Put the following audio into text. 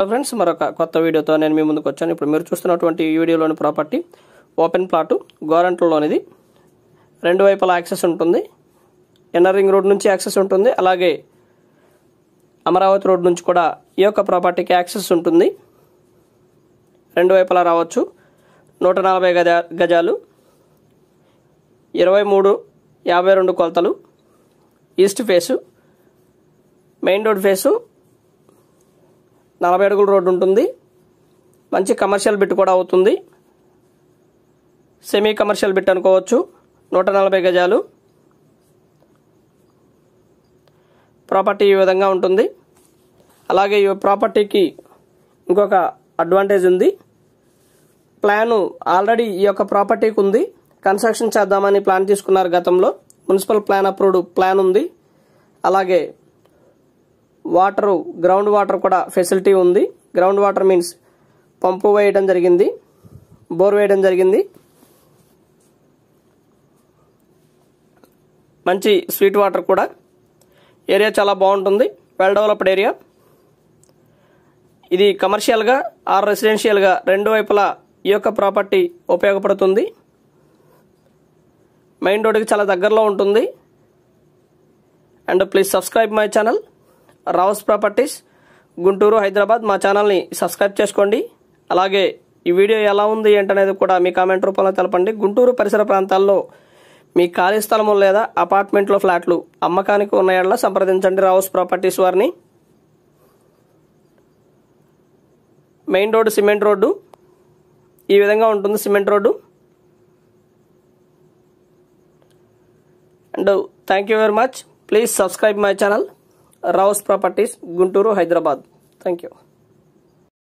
Friends మరొక కొత్త వీడియోతో నేను మీ ముందుకు వచ్చాను. ఇప్పుడు మీరు చూస్తున్నటువంటి ఈ వీడియోలోని ప్రాపర్టీ ఓపెన్ ప్లాట్ గోరంట్లలోనిది. రెండు వైపులా యాక్సెస్ ఉంటుంది. ఇన్నర్ రింగ్ రోడ్ నుంచి యాక్సెస్ ఉంటుంది. అలాగే అమరావతి రోడ్ నుంచి కూడా ఈ యొక్క ప్రాపర్టీకి యాక్సెస్ ఉంటుంది. రెండు వైపులా రావచ్చు. 140 గజాలు, 23-52 కొలతలు, east face, main road face, 40 అడుగుల రోడ్డు ఉంటుంది. మంచి కమర్షియల్ బిట్ కూడా అవుతుంది. సెమీ కమర్షియల్ బిట్ అనుకోవచ్చు. 140 గజాలు. ప్రాపర్టీ ఈ విధంగా ఉంటుంది. అలాగే ఈ ప్రాపర్టీకి ఇంకొక అడ్వాంటేజ్ ఉంది. ప్లాను ఆల్రెడీ ఈ యొక్క ప్రాపర్టీకి ఉంది. కన్స్ట్రక్షన్ చేద్దామని ప్లాన్ తీసుకున్నారు గతంలో. మున్సిపల్ ప్లాన్ అప్రూవ్డ్ ప్లాన్ ఉంది. అలాగే గ్రౌండ్ వాటర్ కూడా ఫెసిలిటీ ఉంది. గ్రౌండ్ వాటర్ మీన్స్ పంపు వేయడం జరిగింది, బోర్ వేయడం జరిగింది. మంచి స్వీట్ వాటర్ కూడా. ఏరియా చాలా బాగుంటుంది. Well developed area. ఇది కమర్షియల్గా ఆర్ రెసిడెన్షియల్గా రెండు వైపులా ఈ యొక్క ప్రాపర్టీ ఉపయోగపడుతుంది. మెయిన్ రోడ్డుకి చాలా దగ్గరలో ఉంటుంది. And please subscribe my channel Rao's properties Guntur, Hyderabad. మా ఛానల్ని సబ్స్క్రైబ్ చేసుకోండి. అలాగే ఈ వీడియో ఎలా ఉంది ఏంటనేది కూడా మీ కామెంట్ రూపంలో తెలపండి. గుంటూరు పరిసర ప్రాంతాల్లో మీ ఖాళీ స్థలము లేదా అపార్ట్మెంట్లో ఫ్లాట్లు అమ్మకానికి ఉన్న యెడల సంప్రదించండి రావుస్ ప్రాపర్టీస్ వారిని. మెయిన్ రోడ్డు సిమెంట్ రోడ్డు ఈ విధంగా ఉంటుంది. Cement road. And thank you very much. Please subscribe my channel Rao's properties Guntur, Hyderabad. Thank you.